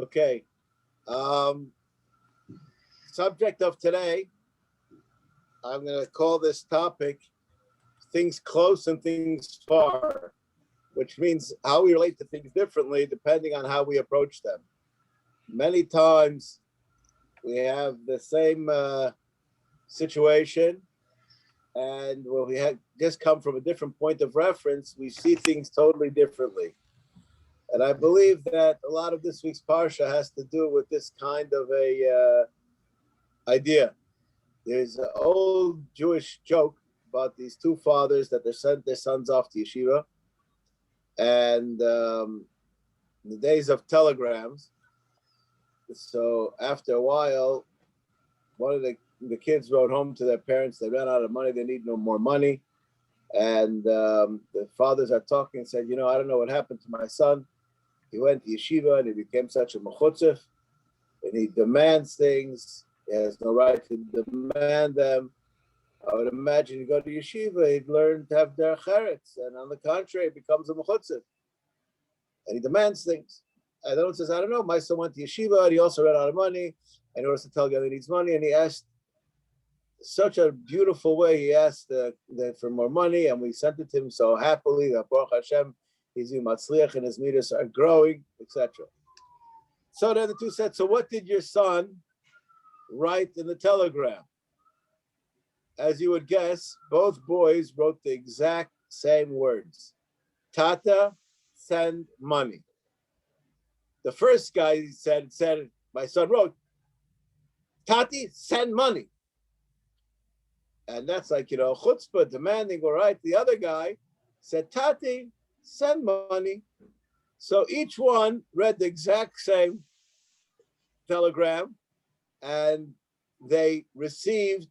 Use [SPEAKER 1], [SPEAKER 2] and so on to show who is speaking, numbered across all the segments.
[SPEAKER 1] Okay. Subject of today, I'm going to call this topic things close and things far, which means how we relate to things differently depending on how we approach them. Many times we have the same situation, and when we have just come from a different point of reference, we see things totally differently. And I believe that a lot of this week's Parsha has to do with this kind of a idea. There's an old Jewish joke about these two fathers that they sent their sons off to yeshiva. And in the days of telegrams, so after a while, one of the kids wrote home to their parents. They ran out of money. They need no more money. And the fathers are talking and said, I don't know what happened to my son. He went to yeshiva and he became such a mechutzef, and he demands things. He has no right to demand them. I would imagine you go to yeshiva, he'd learn to have derech eretz, and on the contrary, he becomes a mechutzef, and he demands things. And then one says, I don't know, my son went to yeshiva, and he also ran out of money, and he wants to tell God he needs money, and he asked such a beautiful way. He asked for more money, and we sent it to him so happily that Baruch Hashem, he's matzliach and his meters are growing, etc. So then the two said, so what did your son write in the telegram? As you would guess, both boys wrote the exact same words. Tata, send money. The first guy said, my son wrote, Tati, send money. And that's like, chutzpah, demanding, all right. The other guy said, Tati, send money. So each one read the exact same telegram, and they received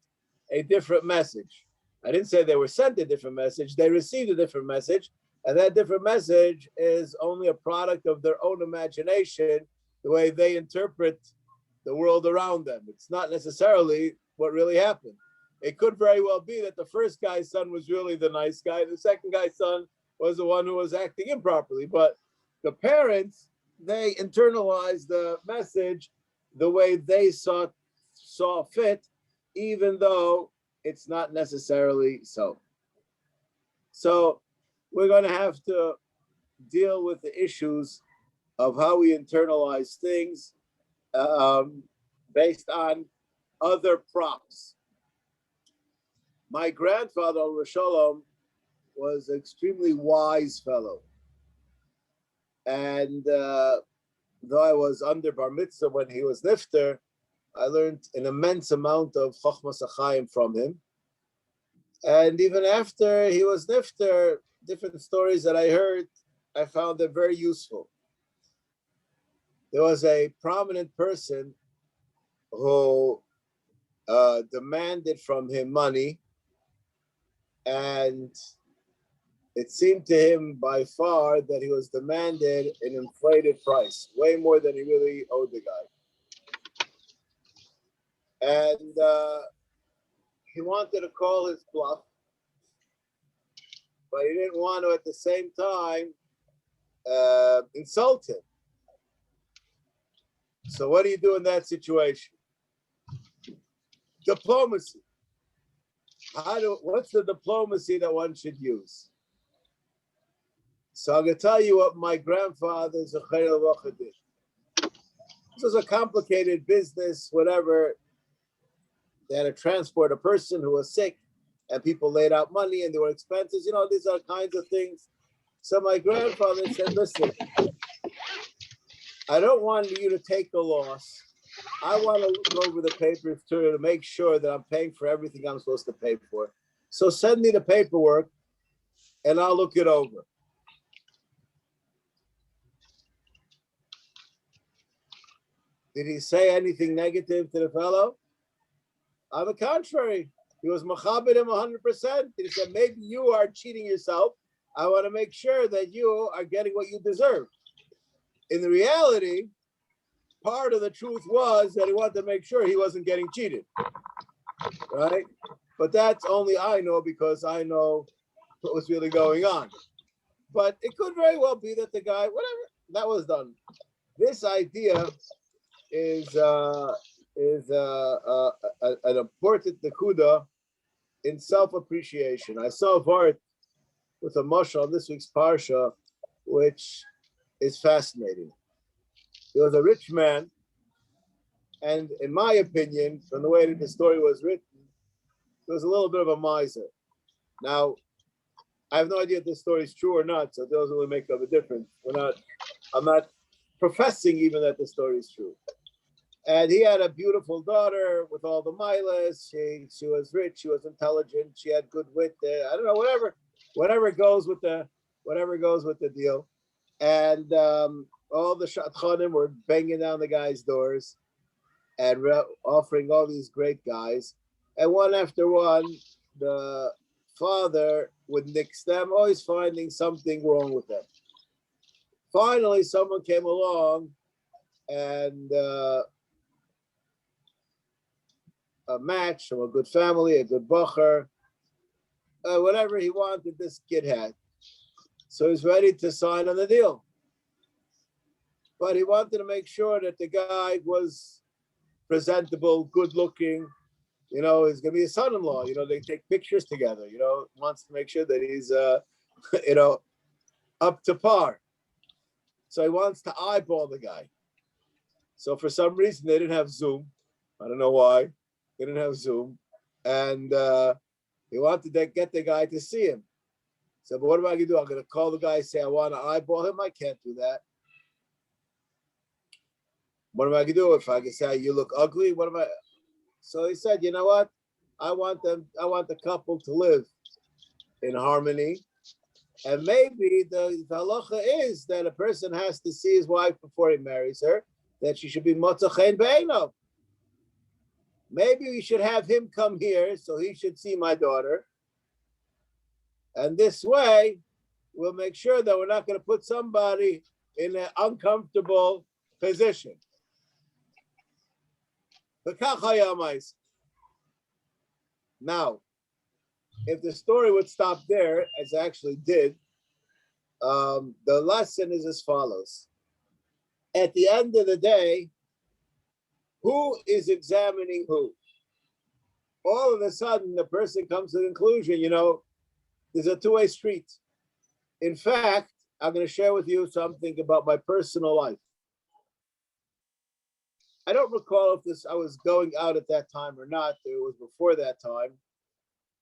[SPEAKER 1] a different message. I didn't say they were sent a different message. They received a different message, and that different message is only a product of their own imagination, the way they interpret the world around them. It's not necessarily what really happened. It could very well be that the first guy's son was really the nice guy. The second guy's son was the one who was acting improperly. But the parents, they internalized the message the way they saw fit, even though it's not necessarily so. So we're going to have to deal with the issues of how we internalize things based on other props. My grandfather, Rosh Shalom, was an extremely wise fellow. And though I was under bar mitzvah when he was nifter, I learned an immense amount of chochmas achayim from him. And even after he was nifter, different stories that I heard, I found them very useful. There was a prominent person who demanded from him money, and it seemed to him by far that he was demanded an inflated price, way more than he really owed the guy. And he wanted to call his bluff, but he didn't want to at the same time insult him. So what do you do in that situation? Diplomacy. What's the diplomacy that one should use? So I'm going to tell you what my grandfather did. This was a complicated business, whatever. They had to transport a person who was sick, and people laid out money, and there were expenses. These are kinds of things. So my grandfather said, listen, I don't want you to take the loss. I want to look over the papers to make sure that I'm paying for everything I'm supposed to pay for. So send me the paperwork, and I'll look it over. Did he say anything negative to the fellow? On the contrary, he was machabed him 100%. He said, maybe you are cheating yourself. I want to make sure that you are getting what you deserve. In the reality, part of the truth was that he wanted to make sure he wasn't getting cheated, right? But that's only I know, because I know what was really going on. But it could very well be that the guy, whatever, that was done. this idea is an important nakuda in self-appreciation. I saw a vart with a mashal on this week's parsha, which is fascinating. He was a rich man, and in my opinion, from the way that the story was written, he was a little bit of a miser. Now, I have no idea if this story is true or not, so it doesn't really make a difference. I'm not professing even that the story is true. And he had a beautiful daughter with all the milas. She was rich, she was intelligent, she had good wit. I don't know, whatever goes with the deal. And all the shatchanim were banging down the guy's doors and offering all these great guys. And one after one, the father would nix them, always finding something wrong with them. Finally, someone came along and a match from a good family, a good bacher, whatever he wanted, this kid had. So he's ready to sign on the deal. But he wanted to make sure that the guy was presentable, good looking. You know, he's going to be his son-in-law. You know, they take pictures together. You know, wants to make sure that he's, you know, up to par. So he wants to eyeball the guy. So for some reason, they didn't have Zoom. I don't know why. They didn't have Zoom. And he wanted to get the guy to see him. So, but what am I going to do? I'm going to call the guy and say, I want to eyeball him. I can't do that. What am I going to do? If I can say, you look ugly, what am I? So he said, you know what? I want the couple to live in harmony. And maybe the halacha is that a person has to see his wife before he marries her, that she should be motza chen be'einav. Maybe we should have him come here so he should see my daughter. And this way, we'll make sure that we're not going to put somebody in an uncomfortable position. Now, if the story would stop there, as it actually did, the lesson is as follows. At the end of the day, who is examining who? All of a sudden, the person comes to the conclusion, you know, there's a two-way street. In fact, I'm going to share with you something about my personal life. I don't recall if I was going out at that time or not. It was before that time.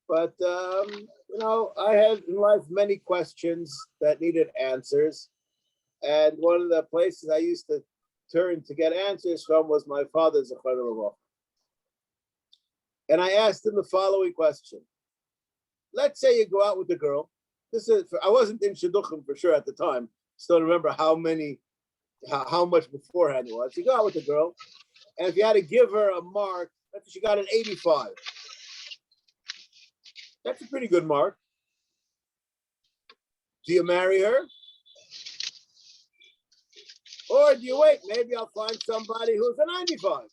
[SPEAKER 1] But, you know, I had in life many questions that needed answers. And one of the places I used to turn to get answers from was my father's Zechariah. And I asked him the following question. Let's say you go out with a girl. I wasn't in Shidduchim for sure at the time. Still remember how much beforehand it was. You go out with a girl, and if you had to give her a mark, she got an 85. That's a pretty good mark. Do you marry her? Or do you wait? Maybe I'll find somebody who's a 95.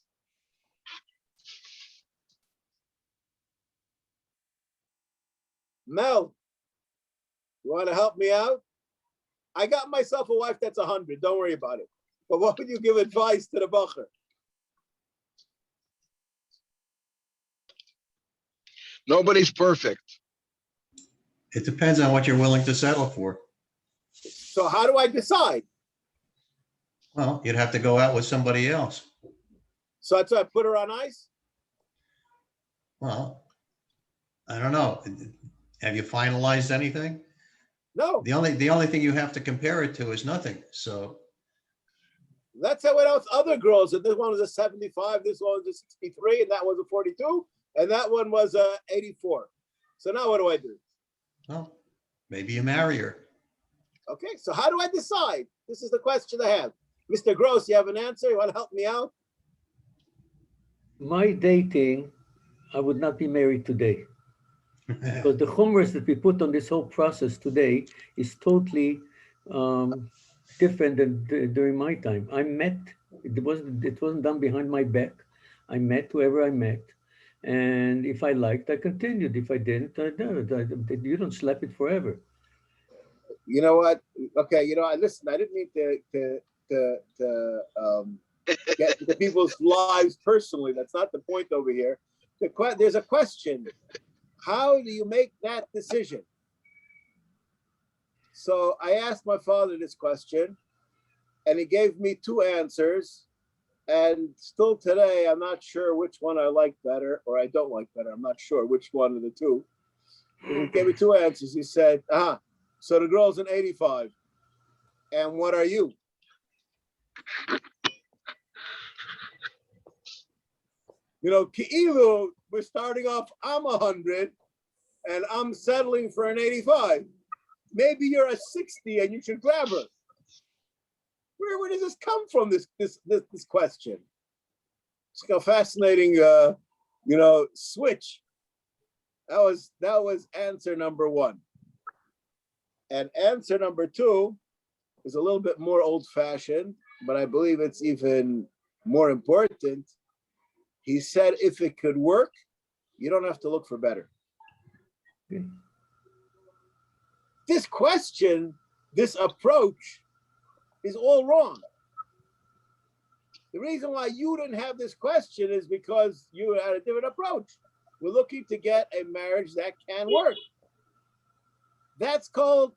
[SPEAKER 1] Mel, you want to help me out? I got myself a wife that's 100. Don't worry about it. But what would you give advice to the bacher?
[SPEAKER 2] Nobody's perfect.
[SPEAKER 3] It depends on what you're willing to settle for.
[SPEAKER 1] So how do I decide?
[SPEAKER 3] Well, you'd have to go out with somebody else.
[SPEAKER 1] So that's why I put her on ice?
[SPEAKER 3] Well, I don't know. Have you finalized anything?
[SPEAKER 1] No.
[SPEAKER 3] The only thing you have to compare it to is nothing. So
[SPEAKER 1] that's how it was. Other girls, and this one was a 75, this one was a 63, and that was a 42, and that one was a 84. So now what do I do?
[SPEAKER 3] Well, maybe you marry her.
[SPEAKER 1] Okay, so how do I decide? This is the question I have. Mr. Gross, you have an answer? You want to help me out?
[SPEAKER 4] My dating, I would not be married today. Because the chumras that we put on this whole process today is totally different than during my time. I met, it wasn't done behind my back. I met whoever I met. And if I liked, I continued. If I didn't, I didn't. You don't slap it forever.
[SPEAKER 1] You know what? Okay, you know, I didn't mean to get into people's lives personally. That's not the point over here. There's a question. How do you make that decision? So I asked my father this question, and he gave me two answers. And still today, I'm not sure which one I like better or I don't like better. I'm not sure which one of the two. He gave me two answers. He said, so the girl's an 85. And what are you? You know, Ki'ilu, we're starting off, I'm 100 and I'm settling for an 85. Maybe you're a 60 and you should grab her. Where does this come from, this question? It's a fascinating, switch. That was answer number one. And answer number two is a little bit more old-fashioned, but I believe it's even more important. He said, if it could work, you don't have to look for better.
[SPEAKER 4] Okay.
[SPEAKER 1] This question, this approach is all wrong. The reason why you didn't have this question is because you had a different approach. We're looking to get a marriage that can work. That's called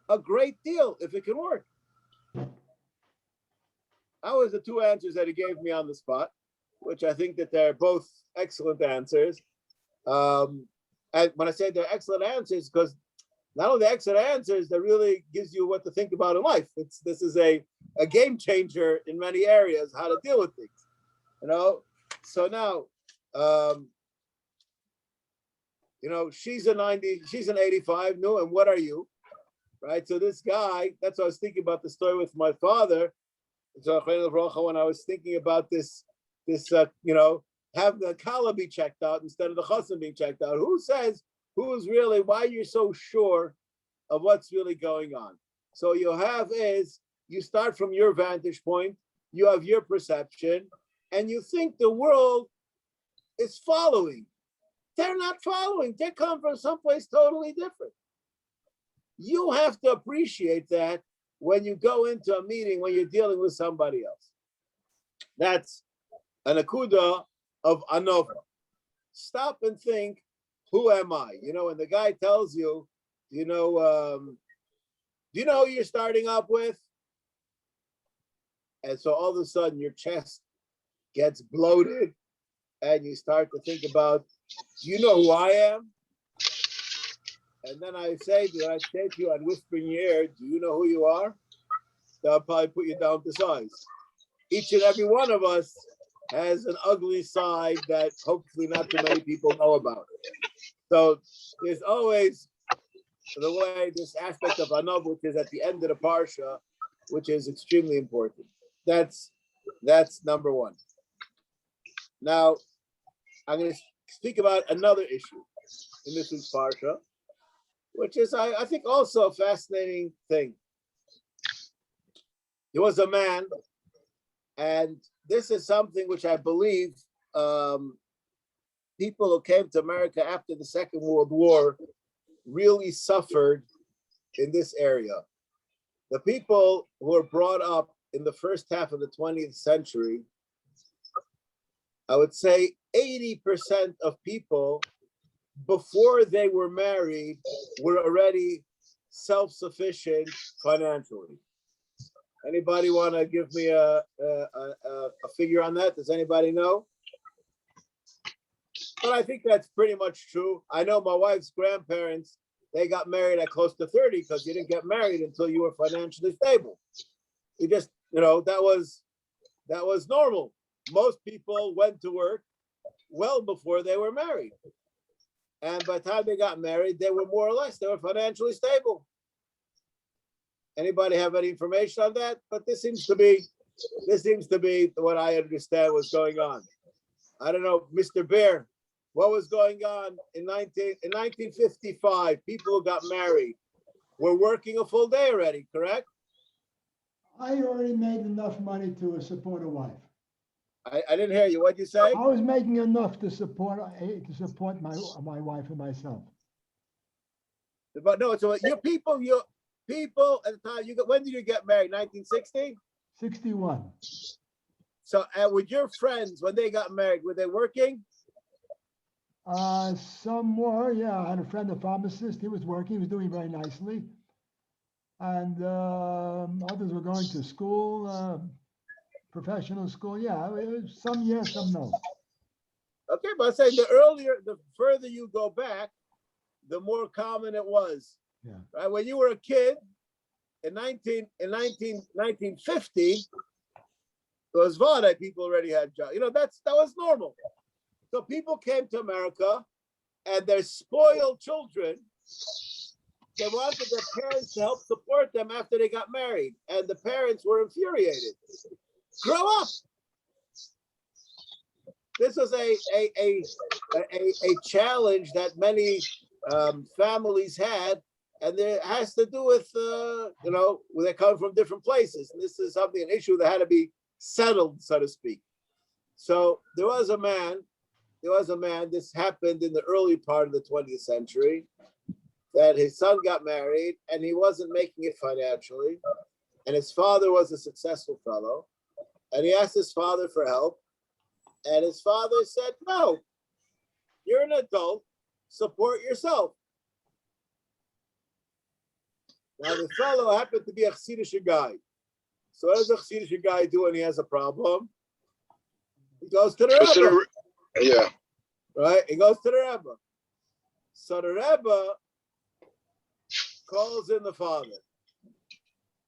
[SPEAKER 1] a great deal if it can work. That was the two answers that he gave me on the spot, which I think that they're both excellent answers. And when I say they're excellent answers, because not only excellent answers, that really gives you what to think about in life. This is a game changer in many areas, how to deal with things. So now, she's a 90, she's an 85, no, and what are you? Right? So this guy, that's what I was thinking about the story with my father. So when I was thinking about this, have the kala be checked out instead of the chassan being checked out. Why you're so sure of what's really going on? So you start from your vantage point, you have your perception, and you think the world is following. They're not following. They come from someplace totally different. You have to appreciate that when you go into a meeting, when you're dealing with somebody else. That's an akuda of anova. Stop and think, who am I? When the guy tells you, do you know who you're starting up with? And so all of a sudden your chest gets bloated and you start to think about, do you know who I am? And then I say to you, I'd whisper in your ear, do you know who you are? That'll probably put you down to size. Each and every one of us has an ugly side that hopefully not too many people know about. So there's always the way this aspect of Anov, which is at the end of the Parsha, which is extremely important. That's number one. Now, I'm going to speak about another issue in this week's Parsha, which is, I think, also a fascinating thing. There was a man, and this is something which I believe people who came to America after the Second World War really suffered in this area. The people who were brought up in the first half of the 20th century, I would say 80% of people before they were married were already self-sufficient financially. Anybody want to give me a figure on that? Does anybody know? But I think that's pretty much true. I know my wife's grandparents, they got married at close to 30 because you didn't get married until you were financially stable. You just, that was normal. Most people went to work well before they were married. And by the time they got married, they were more or less, they were financially stable. Anybody have any information on that? But this seems to be what I understand was going on. I don't know, Mr. Bear, what was going on in 1955? People who got married were working a full day already, correct?
[SPEAKER 5] I already made enough money to support a wife.
[SPEAKER 1] I didn't hear you. What'd you say?
[SPEAKER 5] I was making enough to support my wife and myself.
[SPEAKER 1] But no, so your people at the time, when did you get married? 1960?
[SPEAKER 5] 61.
[SPEAKER 1] So, with your friends, when they got married, were they working?
[SPEAKER 5] Some more, yeah. I had a friend, a pharmacist. He was working. He was doing very nicely. And others were going to school, professional school. Yeah, some yes, some no.
[SPEAKER 1] Okay, but I'm saying the further you go back, the more common it was.
[SPEAKER 5] Yeah.
[SPEAKER 1] Right? When you were a kid in 1950, it was Vada, people already had jobs. That was normal. So people came to America and they're spoiled children. They wanted their parents to help support them after they got married. And the parents were infuriated. Grow up. This was a challenge that many families had, and it has to do with they come from different places. And this is an issue that had to be settled, so to speak. So there was a man. This happened in the early part of the 20th century, that his son got married and he wasn't making it financially, and his father was a successful fellow, and he asked his father for help. And his father said, no, you're an adult, support yourself. Now, the fellow happened to be a Chassidish guy. So what does a Chassidish guy do when he has a problem? He goes to the Rebbe.
[SPEAKER 2] Yeah.
[SPEAKER 1] Right? He goes to the Rebbe. So the Rebbe calls in the father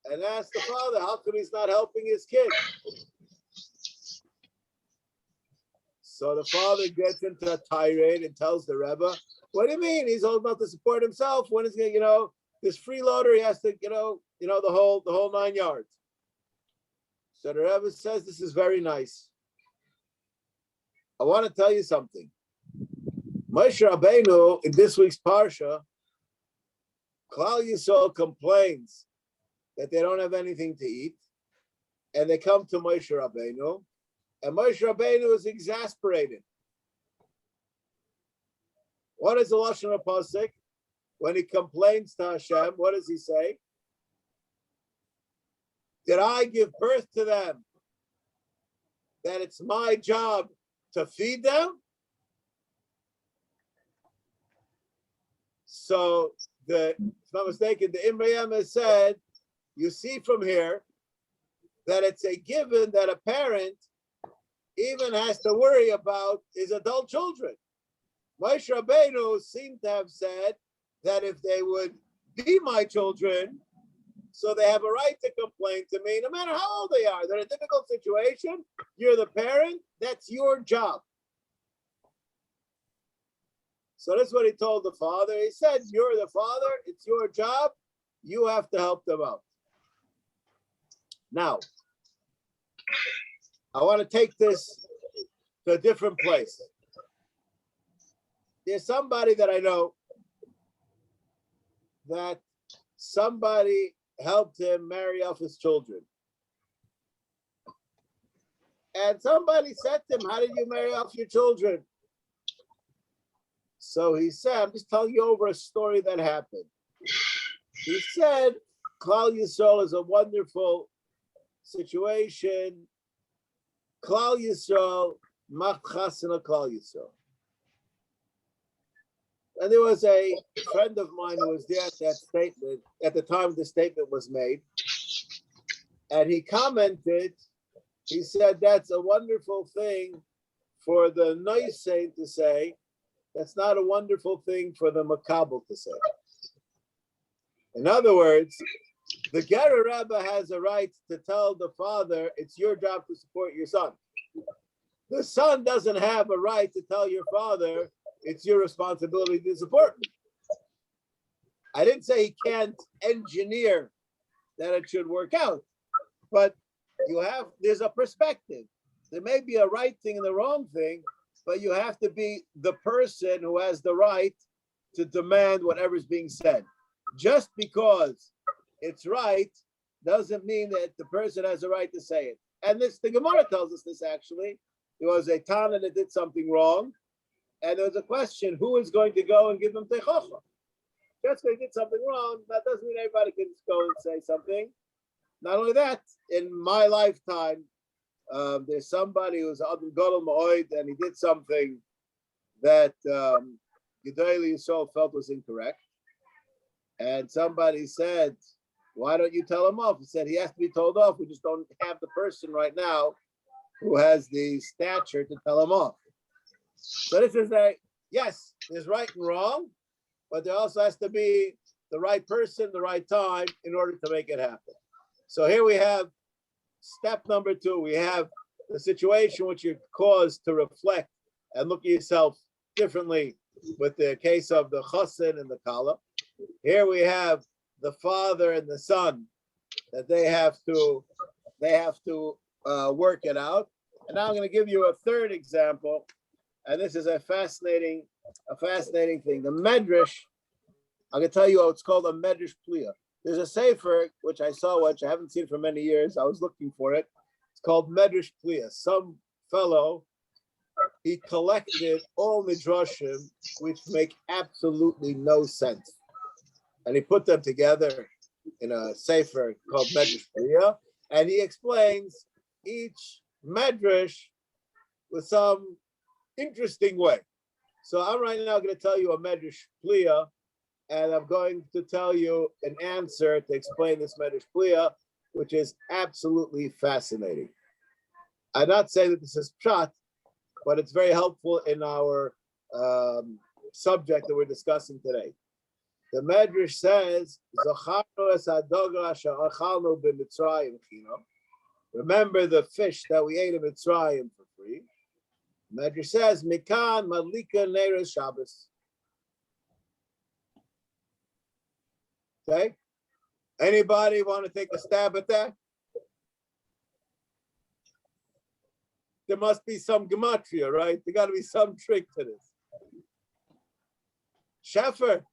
[SPEAKER 1] and asks the father, how come he's not helping his kid? So the father gets into a tirade and tells the Rebbe, what do you mean? He's old enough to support himself. When is he, this freeloader, he has to, the whole 9 yards. So the Rebbe says, this is very nice. I want to tell you something. Moshe Rabbeinu, in this week's Parsha, Klal Yisrael complains that they don't have anything to eat. And they come to Moshe Rabbeinu. And Moshe Rabbeinu is exasperated. What is the Lashon HaPasuk? When he complains to Hashem, what does he say? Did I give birth to them? That it's my job to feed them? So, if I'm not mistaken, the Imrayim has said, you see from here that it's a given that a parent even has to worry about his adult children. Moshe Rabbeinu seemed to have said that if they would be my children, so they have a right to complain to me, no matter how old they are. They're in a difficult situation. You're the parent. That's your job. So that's what he told the father. He said, you're the father. It's your job. You have to help them out. Now, I want to take this to a different place. There's somebody that I know that somebody helped him marry off his children. And somebody said to him, how did you marry off your children? So he said, I'm just telling you over a story that happened. He said, Klal Yisrael is a wonderful situation. Klal Yisrael, Machasana Klal Yisrael. And there was a friend of mine who was there at that statement, at the time the statement was made. And he commented, he said, that's a wonderful thing for the Noisei to say. That's not a wonderful thing for the Makabel to say. In other words, the Gerer Rebbe has a right to tell the father, it's your job to support your son. The son doesn't have a right to tell your father, it's your responsibility to support me. I didn't say he can't engineer that it should work out, but there's a perspective. There may be a right thing and the wrong thing, but you have to be the person who has the right to demand whatever's being said. Just because it's right doesn't mean that the person has a right to say it. And the Gemara tells us this actually. There was a Tana that did something wrong, and there was a question, who is going to go and give him techocha? Just because he did something wrong, that doesn't mean everybody can go and say something. Not only that, in my lifetime, there's somebody who's Adam Gadol Ma'od, and he did something that Gedolei Yisrael felt was incorrect. And somebody said, why don't you tell him off? He said, he has to be told off. We just don't have the person right now who has the stature to tell him off. So this is yes, there's right and wrong, but there also has to be the right person, the right time in order to make it happen. So here we have step number 2. We have the situation which you're caused to reflect and look at yourself differently with the case of the chassan and the kala. Here we have the father and the son that they have to work it out. And now I'm going to give you a third example, and this is a fascinating thing. The medrash, I'm going to tell you, it's called a medrash pliya. There's a sefer which I saw, which I haven't seen for many years. I was looking for it. It's called medrash pliya. Some fellow, he collected all midrashim which make absolutely no sense, and he put them together in a sefer called medrash pliya, and he explains each medrash with some interesting way. So I'm right now going to tell you a medrash pliya, and I'm going to tell you an answer to explain this medrash pliya, which is absolutely fascinating. I'm not saying that this is pshat, but it's very helpful in our subject that we're discussing today. The medrash says, remember the fish that we ate in Mitzrayim for free. Medrash says, Mikan Madlika Neres Shabbos. Okay? Anybody want to take a stab at that? There must be some gematria, right? There got to be some trick to this. Sheffer,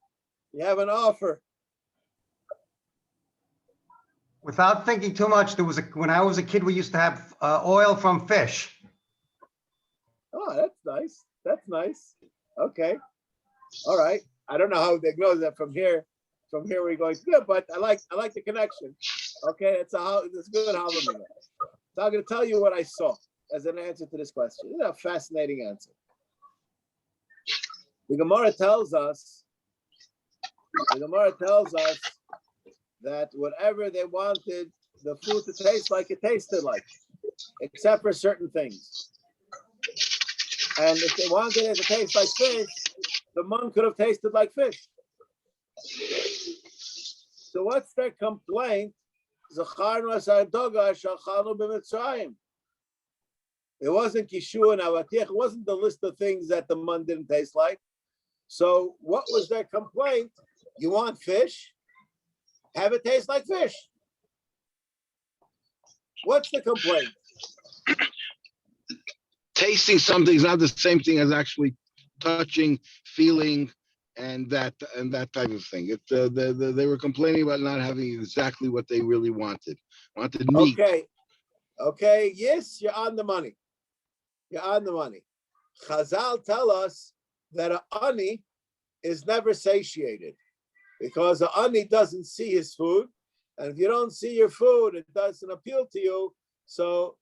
[SPEAKER 1] you have an offer.
[SPEAKER 6] Without thinking too much, when I was a kid, we used to have oil from fish.
[SPEAKER 1] Oh, that's nice. That's nice. Okay. All right. I don't know how they know that from here. From here we're going good, but I like the connection. Okay, it's good. So I'm going to tell you what I saw as an answer to this question. This is a fascinating answer. The Gemara tells us that whatever they wanted the food to taste like, it tasted like, except for certain things. And if they wanted it to taste like fish, the man could have tasted like fish. So what's their complaint? It wasn't kishu and avatiach. It wasn't the list of things that the man didn't taste like. So what was their complaint? You want fish? Have it taste like fish. What's the complaint?
[SPEAKER 2] Tasting something is not the same thing as actually touching, feeling, and that type of thing. They were complaining about not having exactly what they really wanted. Wanted meat.
[SPEAKER 1] Okay. Yes, you're on the money. Chazal tell us that an ani is never satiated because an ani doesn't see his food, and if you don't see your food, it doesn't appeal to you. So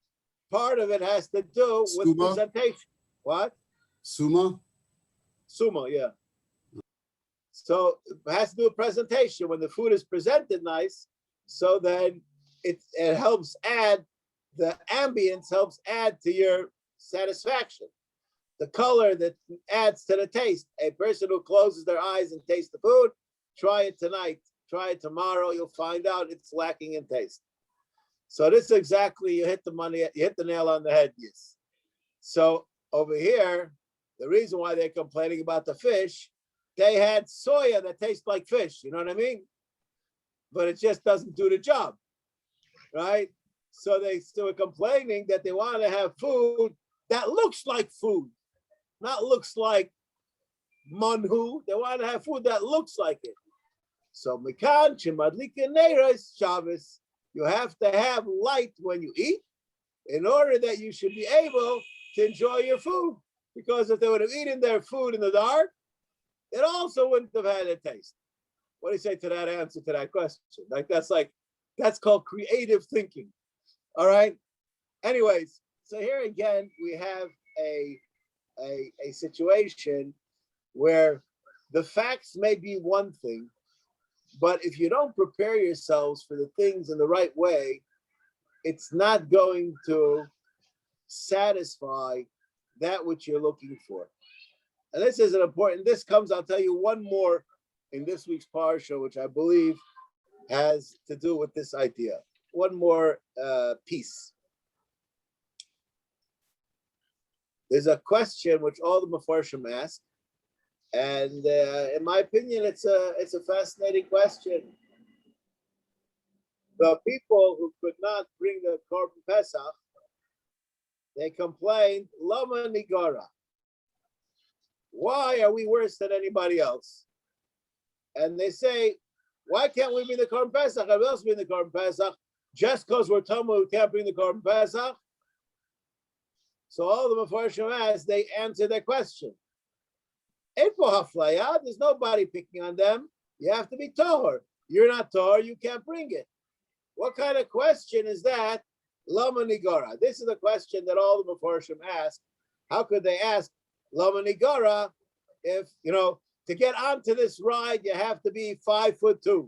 [SPEAKER 1] part of it has to do with presentation. What?
[SPEAKER 7] Suma,
[SPEAKER 1] yeah. So it has to do with presentation. When the food is presented nice, so then it helps add, the ambience helps add to your satisfaction. The color that adds to the taste. A person who closes their eyes and tastes the food, try it tonight, try it tomorrow, you'll find out it's lacking in taste. So this is exactly, you hit the nail on the head, yes. So over here, the reason why they're complaining about the fish, they had soya that tastes like fish, you know what I mean? But it just doesn't do the job, right? So they were complaining that they want to have food that looks like food, not looks like manhu. They want to have food that looks like it. So Mikan Chimadlika Neiras Shabbos, you have to have light when you eat in order that you should be able to enjoy your food. Because if they would have eaten their food in the dark, it also wouldn't have had a taste. What do you say to that answer to that question? Like that's like That's called creative thinking. All right. Anyways, so here again we have a situation where the facts may be one thing, but if you don't prepare yourselves for the things in the right way, it's not going to satisfy that which you're looking for. And this is an important, this comes, I'll tell you one more in this week's Parsha, which I believe has to do with this idea. One more piece. There's a question which all the Mefarshim ask, and in my opinion, it's a fascinating question. The people who could not bring the Korban Pesach, they complained, Lama Nigara. Why are we worse than anybody else? And they say, why can't we bring the Korban Pesach? Everybody else bring the Korban Pesach. Just because we're Talmud, we can't bring the Korban Pesach. So all the Mefarshim asked, they answered their question. There's nobody picking on them. You have to be Tahor. You're not Tahor, you can't bring it. What kind of question is that? Lama Nigara. This is a question that all the Mefarshim ask. How could they ask Lama Nigara if, to get onto this ride, you have to be 5'2".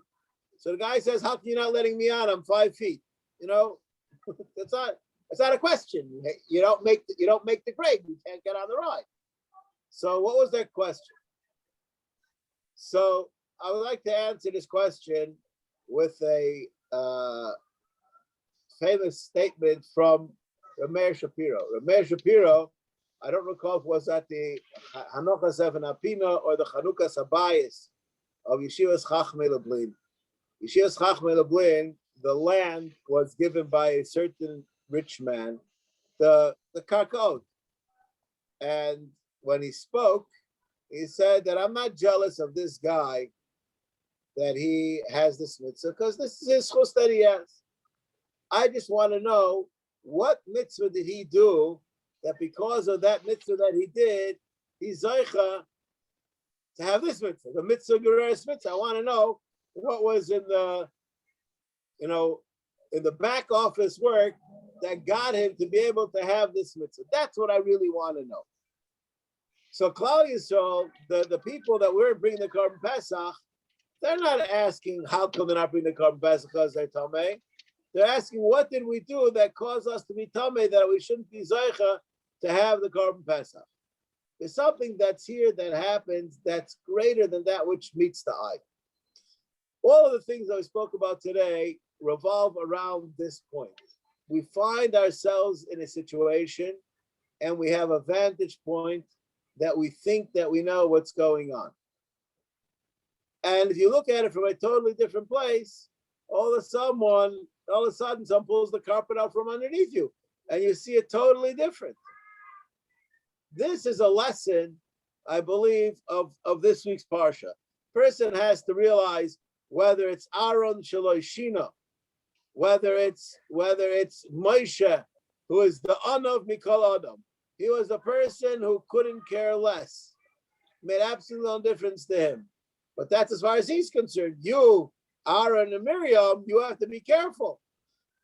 [SPEAKER 1] So the guy says, how come you're not letting me on? I'm 5 feet. That's not a question. You don't make the grade. You can't get on the ride. So what was their question? So I would like to answer this question with a famous statement from Rameir Shapiro. Rameir Shapiro, I don't recall if it was at the Hanukkah Seven Apina or the Chanukah Sabayis of Yeshivas Chachmei Lublin. Yeshivas Chachmei Lublin, the land was given by a certain rich man, the karkaot. And when he spoke, he said that I'm not jealous of this guy that he has this mitzvah, because this is his chus that he has. I just want to know what mitzvah did he do that because of that mitzvah that he did, he's zoicha to have this mitzvah, the mitzvah gereres mitzvah. I want to know what was in the, in the back office work that got him to be able to have this mitzvah. That's what I really want to know. So Klal Yisrael, the people that we're bringing the Korban Pesach, they're not asking how come they're not bringing the Korban Pesach because they're Tameh. They're asking what did we do that caused us to be Tameh that we shouldn't be Zoicha to have the Korban Pesach. There's something that's here that happens that's greater than that which meets the eye. All of the things that we spoke about today revolve around this point. We find ourselves in a situation and we have a vantage point that we think that we know what's going on. And if you look at it from a totally different place, all of a sudden someone pulls the carpet out from underneath you and you see it totally different. This is a lesson, I believe, of this week's Parsha. Person has to realize whether it's Aaron Shaloi Shina, whether it's Moshe, who is the Anav Mikol Adam. He was a person who couldn't care less. Made absolutely no difference to him. But that's as far as he's concerned. You, Aaron and Miriam, you have to be careful.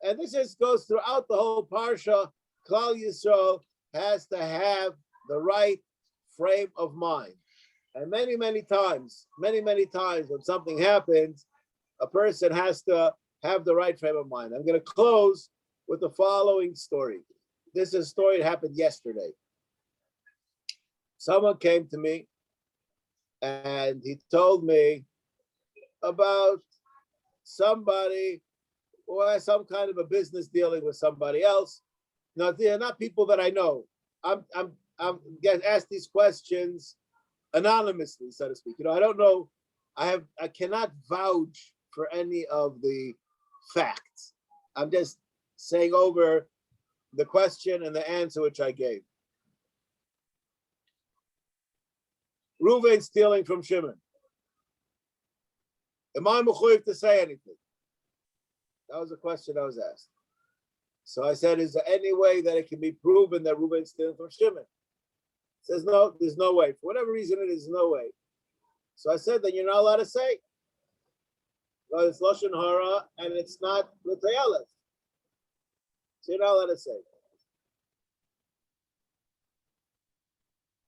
[SPEAKER 1] And this goes throughout the whole Parsha. Klal Yisrael has to have the right frame of mind. And many times when something happens, a person has to have the right frame of mind. I'm going to close with the following story. This is a story that happened yesterday. Someone came to me and he told me about somebody who has some kind of a business dealing with somebody else. Now, they're not people that I know. I'm getting asked these questions anonymously, so to speak. I don't know. I cannot vouch for any of the facts. I'm just saying over the question and the answer which I gave. Reuven stealing from Shimon. Am I mechuyev to say anything? That was a question I was asked. So I said, is there any way that it can be proven that Reuven stealing from Shimon? He says, no, there's no way. For whatever reason, it is no way. So I said, then you're not allowed to say. Well, it's Lashon Hara, and it's not L'Tayalet. So you're not allowed to say it.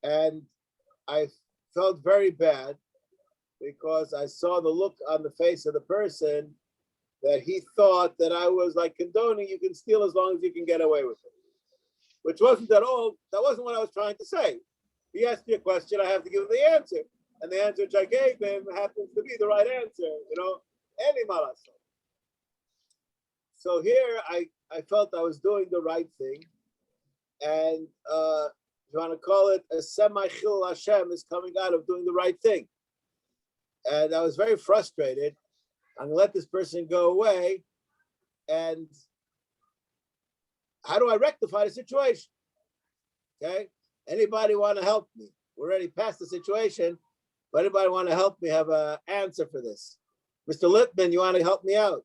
[SPEAKER 1] And I felt very bad because I saw the look on the face of the person that he thought that I was like condoning you can steal as long as you can get away with it, which wasn't at all, that wasn't what I was trying to say. He asked me a question, I have to give him the answer. And the answer which I gave him happens to be the right answer, any malaso. So here I felt I was doing the right thing. And you want to call it a semi-chil Hashem is coming out of doing the right thing. And I was very frustrated. I'm going to let this person go away. And how do I rectify the situation? Okay. Anybody want to help me? We're already past the situation, but anybody want to help me have an answer for this? Mr. Lippman, you want to help me out?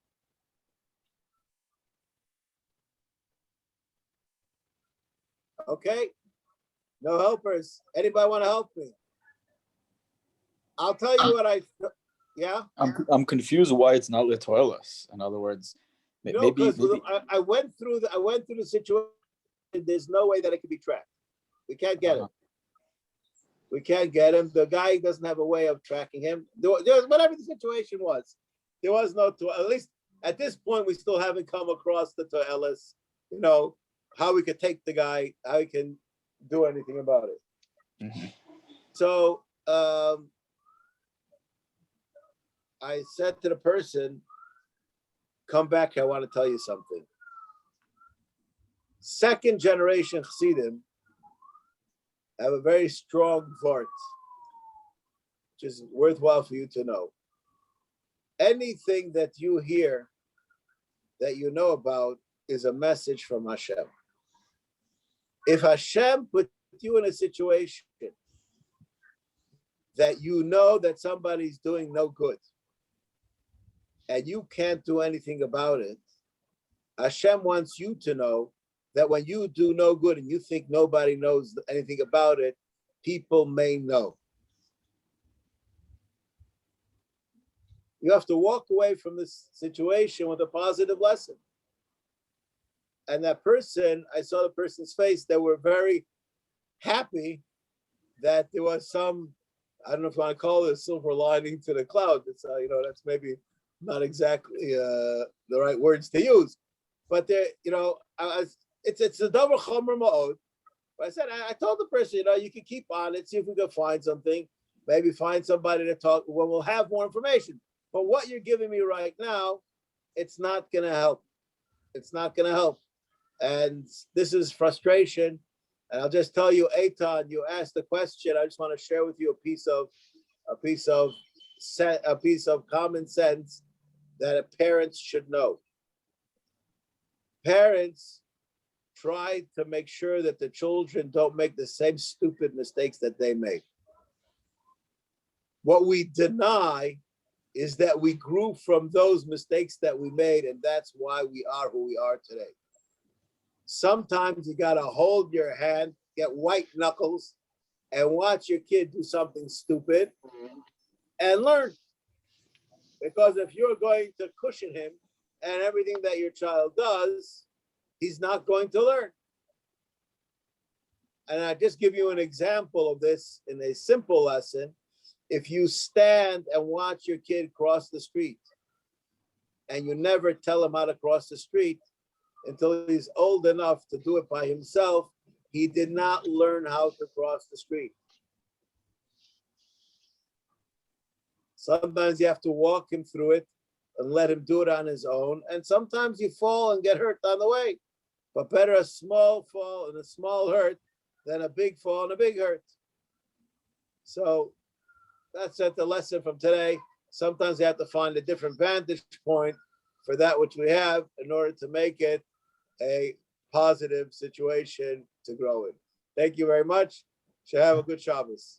[SPEAKER 1] Okay. No helpers. Anybody want to help me? I'll tell you what yeah?
[SPEAKER 7] I'm confused why it's not Litoilis. In other words,
[SPEAKER 1] No, because
[SPEAKER 7] maybe
[SPEAKER 1] I went through the situation. There's no way that it could be tracked. We can't get him. We can't get him. The guy doesn't have a way of tracking him. There was, whatever the situation was, there was no, at least at this point, we still haven't come across the Toelis, how we could take the guy, how we can do anything about it.
[SPEAKER 7] Mm-hmm.
[SPEAKER 1] So I said to the person, come back, I want to tell you something. Second generation Chassidim have a very strong vort, which is worthwhile for you to know. Anything that you hear, that you know about, is a message from Hashem. If Hashem put you in a situation that you know that somebody's doing no good, and you can't do anything about it, Hashem wants you to know that when you do no good and you think nobody knows anything about it, people may know. You have to walk away from this situation with a positive lesson. And that person, I saw the person's face, they were very happy that there was some, I don't know if I want to call it a silver lining to the cloud. It's, that's maybe not exactly the right words to use. But there, it's a double chomer ma'od. But I said, I told the person, you can keep on it, see if we can find something, maybe find somebody to talk when we'll have more information. But what you're giving me right now, it's not going to help. It's not going to help. And this is frustration. And I'll just tell you, Eitan, you asked the question. I just want to share with you a piece of common sense that parents should know. Parents try to make sure that the children don't make the same stupid mistakes that they make. What we deny is that we grew from those mistakes that we made, and that's why we are who we are today. Sometimes you got to hold your hand, get white knuckles, and watch your kid do something stupid and learn. Because if you're going to cushion him and everything that your child does, he's not going to learn. And I just give you an example of this in a simple lesson. If you stand and watch your kid cross the street and you never tell him how to cross the street until he's old enough to do it by himself, he did not learn how to cross the street. Sometimes you have to walk him through it and let him do it on his own. And sometimes you fall and get hurt on the way. But better a small fall and a small hurt than a big fall and a big hurt. So that's the lesson from today. Sometimes you have to find a different vantage point for that which we have in order to make it a positive situation to grow in. Thank you very much. Should have a good Shabbos.